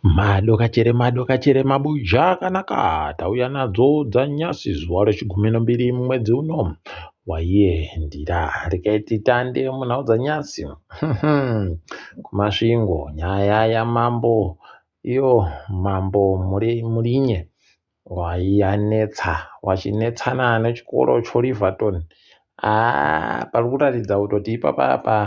Madokachere mabuja akanaka tauya nadzo dzanyasi zuva rechigumi nembiri mumwedzi uno waiyendira rikaiti tande munhau dzanyasi kumasvingo nyaya yamambo iyo mambo murinye wachinetsana nechikoro choRiverton pari kuratidza kutoti ipapapa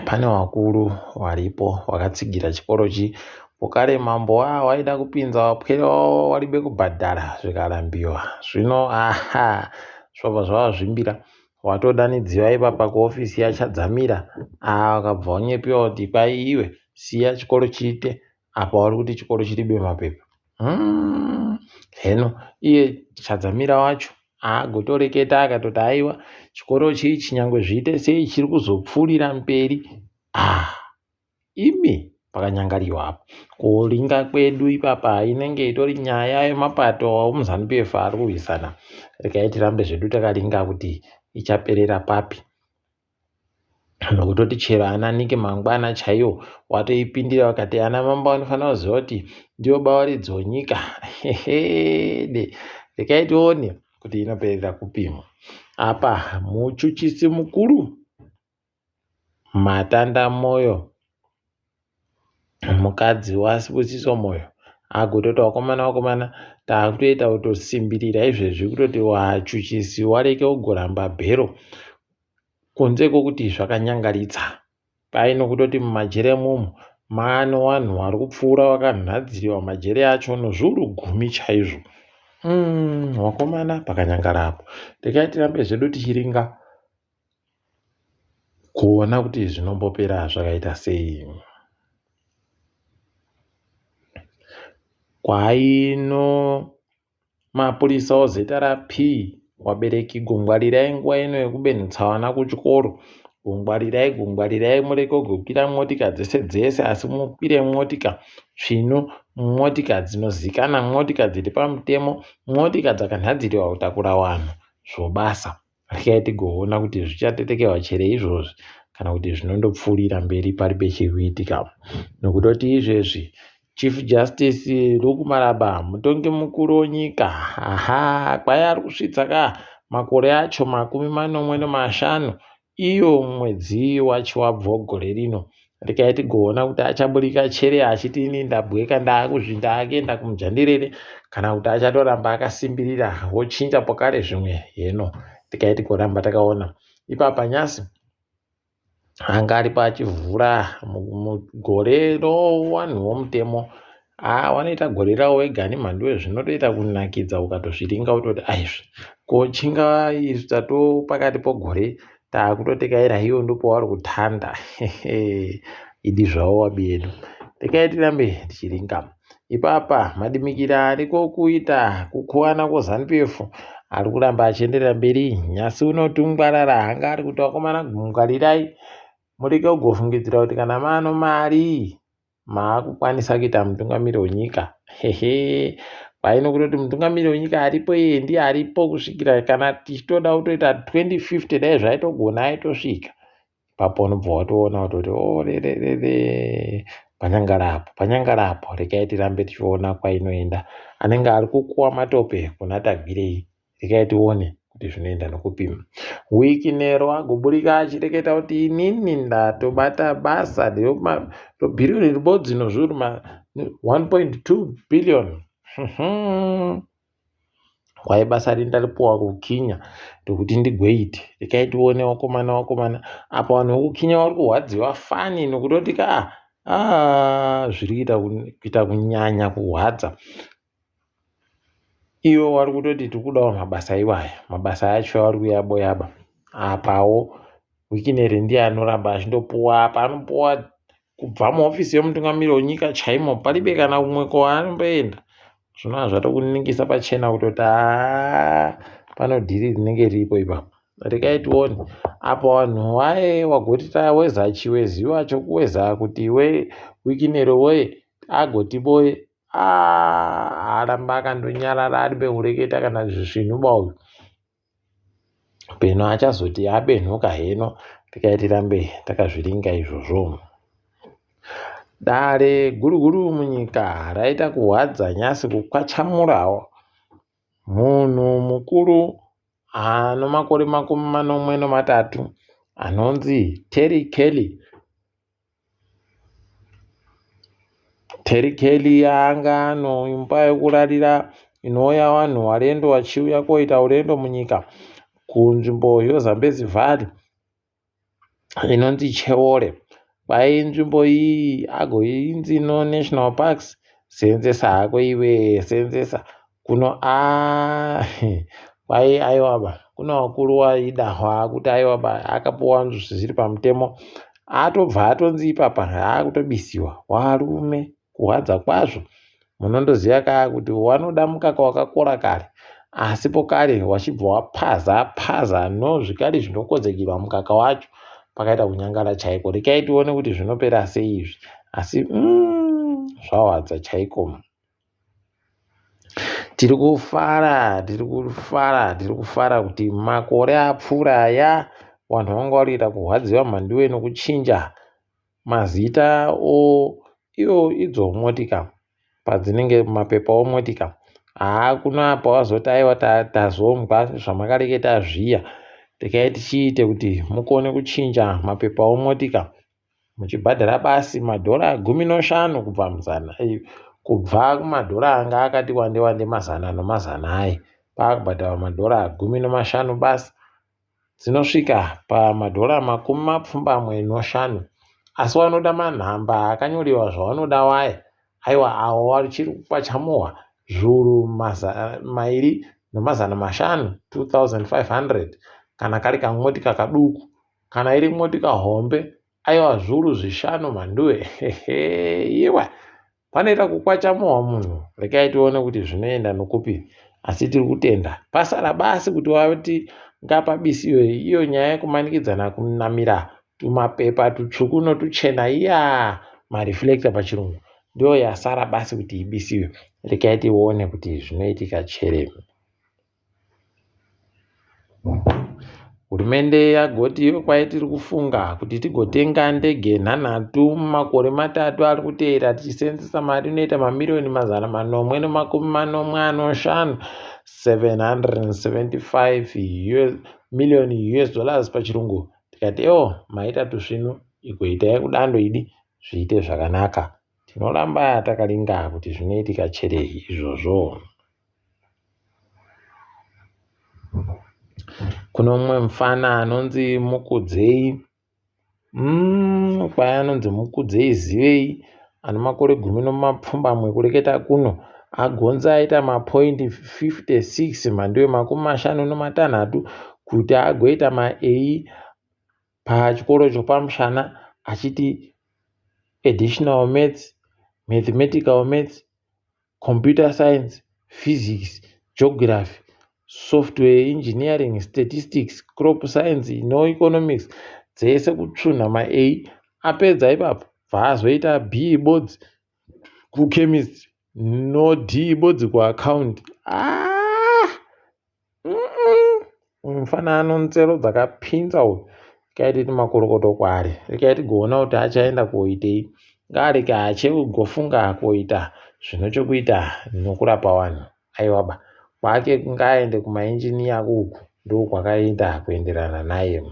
pane vakuru varipo vakatsigira chikorochi pokare mambo waida kupinza wapwere wavo waribe kubhadhara zvikarambiwa zvino zvobva zvavazvimbira watodanidziwa ipapa kuofisi yachadzamira wakabva wanyepiwa kuti kwai iwe siya chikoro chiite apa uri kuti chikoro chiribe mapepa heno iye chadzamira wacho agotoreketa akatoti aiwa chikoro chichi nyangwe zviite sei chiri kuzopfuurira mberi imi pakanyangariwa apa kuringa kwedu ipapa inenge itori nyaya yemapato omuZANU-PF ari kurwisana rikaiti rambe zvedu takaringa kuti ichaperera papi nokutoti chero ana Nike Mangwana chaiwo watoipindira wakati ana mambo anofanira kuziva kuti ndiyo bava ridzonyika rikaitione kuti inoperera kupimo apa muchuchisi mukuru Matanda Moyo mukadzi waSibusiso Moyo agototi wakomana takutoita kutosimbirira izvezvi kutoti wachuchisi wareke kugoramba bhero kunze kwokuti zvakanyangaritsa paino kutoti mumajere mumu maane vanhu vari kupfuura vakanhadziriwa majere acho zviuru 10 chaizvo wakomana pakanyangarapo tikaiti rambe zvedu tichiringa kuona kuti zvinombopera zvakaita sei. Kwaino mapurisa ozeta rapi wabereki gongwarirai nguva ino yekubenutsa vana kuchikoro gongwarirai mureke kukwira mmotika dzese asi mukwire mmotika svino mmotika dzinozikana mmotika dziri pamutemo mmotika dzakanhadziriwa kutakura vanhu zvobasa rikaiti goona kuti zvichatetekewa chere izvozvi kana kuti zvinondopfuurira mberi paribe chirikuitika nokutoti izvezvi Chief Justice Lukumaraba mutongi mukuru wenyika kwai ari kusvitsa makore acho 45 iyo mwedzi wacho wabva gore rino rikaiti goona kuti achaburika chere achiti ini ndabweka ndakuenda kumujandirere kana kuti achatoramba akasimbirira vochinja pokare zvimwe heno tikaiti koramba takaona ipapa nyasi anga ari pachivhura mugorero wanhu womutemo wanoita gore ravo wega nemhando zvinotoita kunakidza ukatozviringa utoti aizvi kochinga izvitato pakati pogore takutotekaira iwo ndipo wari kutanda idi zvavo wabedu tikaiti rambe tichiringa ipapa madimikira ariko kuita kukuwana kweZANU-PF ari kuramba achienderera mberi nyasi unotungwarara hanga ari kuti wakomana gungwarirai mureke kugofungidzira kuti kana maano mari maakukwanisa kuita mutungamiri wenyika paino kutoti mutungamiri wenyika aripo iye ndiye aripo kusvikira kana tichitoda kutoita 2050 dai zvaitogona aitosvika ipapo unobva watoona kutoti panyangarapo rikaiti rambe tichiona kwainoenda anenge ari kukuwa matope kuna tagwirei rikaiti one kuti zvinoenda nokupima wiki nero agoburika achireketa kuti inini ndatobata basa rebhirioni ribodzi nozviuru 1.2 billion kwai basa rindaripuwa kukinya ndokuti ndigweiti rikaiti one wakomana apa vanhu vokukinya vari kuhwadziwa fani nokutoti zviri kuita kunyanya kuhwadza ivo vari kutoti tikudawo mabasa iwaya mabasa acho ari kuyaboyaba apawo wikineri ndiye anoramba achindopuwa apa anopuwa kubva muhofisi yomutungamiri wenyika chaimo paribe kana umwe kwaanomboenda zvinova zvatokuningisa pachena kutoti pano dhiri rinenge riripo ipapo rikaitiwoni apa vanhu wagoti taweza chiwezi wacho kuweza kuti wikineri woye agoti boye aramba akandonyarara aribe kureketa kana zvinhuba uyu peno achazoti abenhuka heno tikaiti rambe takazviringa izvozvo Dare guruguru munyika raita kuhwadza nyasi kukwachamurawo. Munhu mukuru ano makore 43 anonzi Terry Kelly. Terry Kelly anga anoimba yekurarira inouya vanhu varendo vachiuya koita urendo munyika kunzvimbo yoZambezi Valley inonzi Cheore. Kwai nzvimbo iyi agoinzi no national parks. Senzesa hako iwe, senzesa kuno kwai aiwaba kuna wakuru waidahwa kuti aiwaba akapuwa zviri pamutemo atobva atonzi ipapa akutobisiwa. Warume kuhwadza kwazvo munondoziva kaa kuti wanoda mukaka wakakora kare, asi pokare wachibva wapaza no zvikari zvinokodzekera mukaka wacho pakaita kunyangara chaiko. Rekai tione kuti zvinopera sei izvi, asi zvahwadza chaiko. Tiri kufara kuti makore apfuura aya vanhu vanga varikuita kuhwadziwa mhandiwe nokuchinja mazita idzo motika padzinenge mapepa omotika. Kuna pawazoti aiwa tazombwa zvamakareketa zviya, rekai tichiite kuti mukone kuchinja mapepa omotika muchibhadhara basi $15 kubva muzana, kubva kumadhora anga akati wande mazana nomazana aye pakubhadhara $15 basi dzinosvika $25. Asi wanoda manhamba akanyorewa zvawanoda waya, aiwa awo wachiri kupachamuhwa zviuru 2 nomazana 5 $2,500 kana kari kamotika kaduku. Kana iri motika hombe aiwa zviuru 5 mhanduwe iwa panoita kukwachamuhwa munhu. Rekai tione kuti zvinoenda nokupi, asi tiri kutenda pasara basi kuti wati ngapabisiwe iyo nyaya yekumanikidzana kunamira tumapepa tutsvuku notuchena iya mareflector pachirungu ndiyo yasara basi kuti ibisiwe. Rekai tione kuti zvinoitika chere. Hurumende yagoti kwai tiri kufunga kuti tigotenga ndege nhanhatu mumakore 3 ari kuteera tichisenzesa mari inoita mamirioni $445 $775 million pachirungu. Tikati maita tusvinu igoitai kudando idi zviite zvakanaka. Tinoramba takalinga kuti zvinoitika chere izvozvo. Kuno mumwe mufana anonzi Mukudzei. Kwai anonzi Mukudzei Zivei ana makore 17 kureketa kuno agonza aita mapoindi 56 mhandiwe 56 kuti agoita maA pachikoro chopamushana achiti additional maths, mathematical maths, computer science, physics, geography, software engineering, statistics, crop science no economics dzese kutsvunha maA. Apedza ipapo bvazoita B bodzi kuchemistry no D bodzi kuaccount. Mufana nzero dzakapinza uyu. Kaiti makorokoto kwari, rekai tigoona kuti achaenda koitei. Ngareke achegofunga koita zvinochokuita nokurapa vanhu. Aiwaba kwake ngaende kumainjiniya kuku ndokwakaenda kuenderana naye.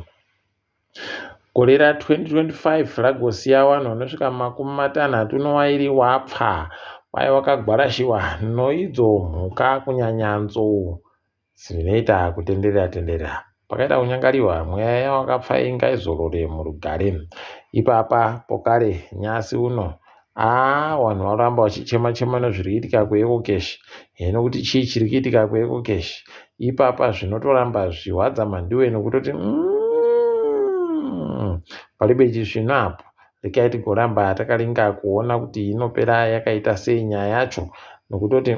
Gore ra 2025 ragosiya vanhu vanosvika 62 wapfa wai wakagwarashiwa noidzo mhuka kunyanya nzou zvinoita kutenderera. Pakaita kunyangariwa mweya wakapfa ingaizorore murugare. Ipapa pokare nyasi uno vanhu varamba vachichema nezvirikiitika kuEcocash. Hino kuti chii chiri kuitika kuEcocash? Ipapa zvinotoramba zvihwadza mhandiwe nokutoti palibe chizvino apo. Rekai tigoramba takalinga kuona kuti inopera yakaita sei nyaya yacho nokutoti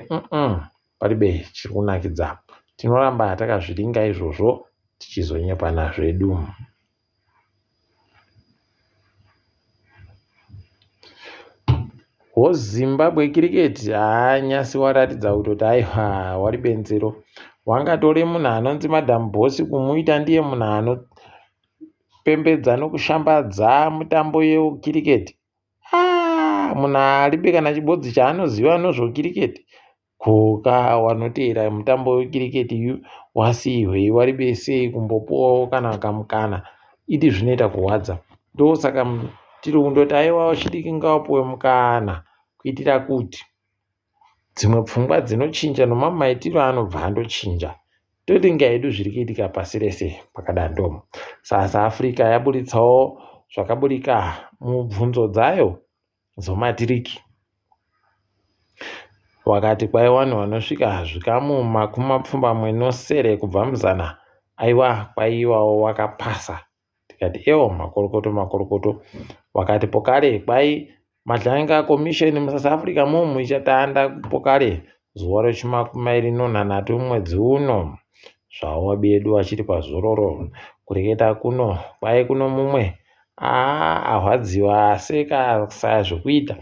palibe chiri kunakidza. Tinoramba takazviringa izvozvo tichizonyepana zvedu. Zimbabwe cricket nyasi waratidza kutoti aiwa wari benzero. Wangatore munhu anonzi Madam Boss kumuita ndiye munhu anopembedza nokushambadza mutambo yecricket. munhu alibe kana chibodzi chaanoziva nozvokiriketi. Koka wanoteera mutambo wekiriketi wasiihwe waribe sei kumbopuwawo kana kamukana, idi zvinoita kuwadza. Ndosaka tiri kundoti aiwa chidiki ngawapuwe mukana kuitira kuti dzimwe pfungwa dzinochinja nomamaitiro anobva andochinja. Toti nyika yedu zviri kuitika pasi rese pakadando. South Africa yaburitsawo zvakaburika mubvunzo dzayo dzomatiriki. Wakati kwai vanhu vanosvika zvikamu 70 kubva muzana aiwa kwaiwawo wakapasa. Tikati makorokoto. Wakati pokare kwai Madlanga Commission muSouth Africa momu ichatanda pokare zuva re23 mwedzi uno. Zvavo bedu vachiri pazororo kureketa kuno kwai kuno mumwe ahwadziwa aseka zvekuita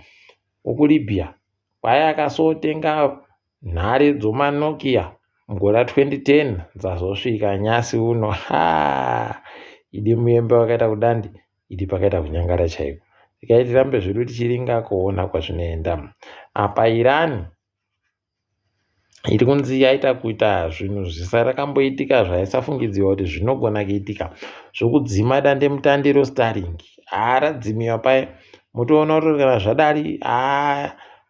okuLibya kwai akasotenga nhare dzomanokia mugore 2010 dzazosvika nyasi uno. Idi muyembe wakaita kudandi, idi pakaita kunyangara chaiko. Tikaiti rambe zvedu tichiringa kuona kwazvinoenda. Apa Iran iri kunzi yaita kuita zvinhu zvisarakamboitika zvaisafungidziwa kuti zvinogona kuitika zvokudzima dande mutande roStarlink. Radzimiwa paya mutoona kuti kana zvadari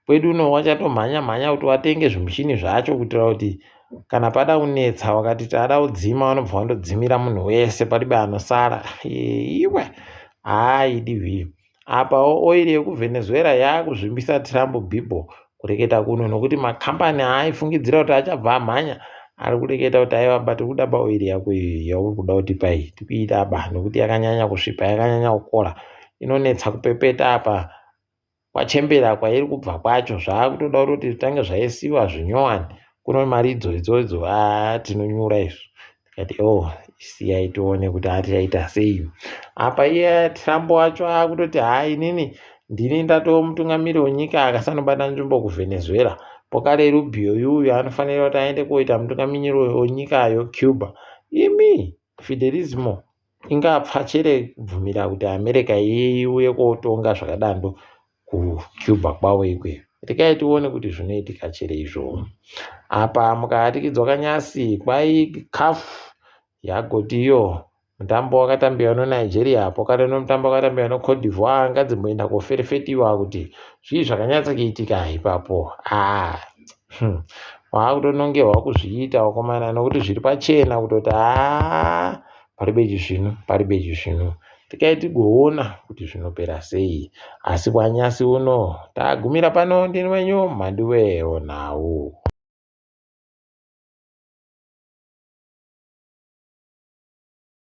kwedu uno wachatomhanya kuti watenge zvimuchini zvacho kuitira kuti kana pada kunetsa wakati tada kudzima vanobva vandodzimira munhu wese paribe anosara. Iwe idivhi apawo oiri yekuVenezuela yakuzvimbisa Trump bhibho kureketa kuno nokuti makambani aifungidzira kuti achabva amhanya ari kureketa kuti aiwa bati kuda oiri yako yauri kuda kuti pai tikuita nokuti yakanyanya kusvipa yakanyanya kukora inonetsa kupepeta apa kwachembera kwairi kubva kwacho zvakutoda kuti tange zvaisiwa zvinyowani kuno mari idzodzo tinonyura izvo. Tikati siyai tione kuti achaita sei. Apa iye Trump wacho akutoti inini ndini ndatoo mutungamiri wenyika akasanobata nzvimbo kuVenezuela. Pokare Rubio yuyu anofanira kuti aende koita mutungamiri wenyikayo Cuba. Imi Fidelismo ingapfa chere kubvumira kuti America iuye kotonga zvakadando kuCuba kwawo ikweyo. Tikai tione kuti zvinoitika chere izvo. Apa mukatikidzwa kanyasi kwai CAF yagoti iyo mutambo wakatambiwa noNigeria pokare nomutambo wakatambiwa noCote d'Ivoire ngadzimboenda koferefetiwa kuti zvii zvakanyatsa kuitika ipapo. Wakutonongerwa kuzviita wakomana nokuti zviri pachena kutoti paribe chizvino. Tikai tigoona kuti zvinopera sei. Asi kwanyasi uno tagumira pano ndini wenyu Mhandiwe Onhau.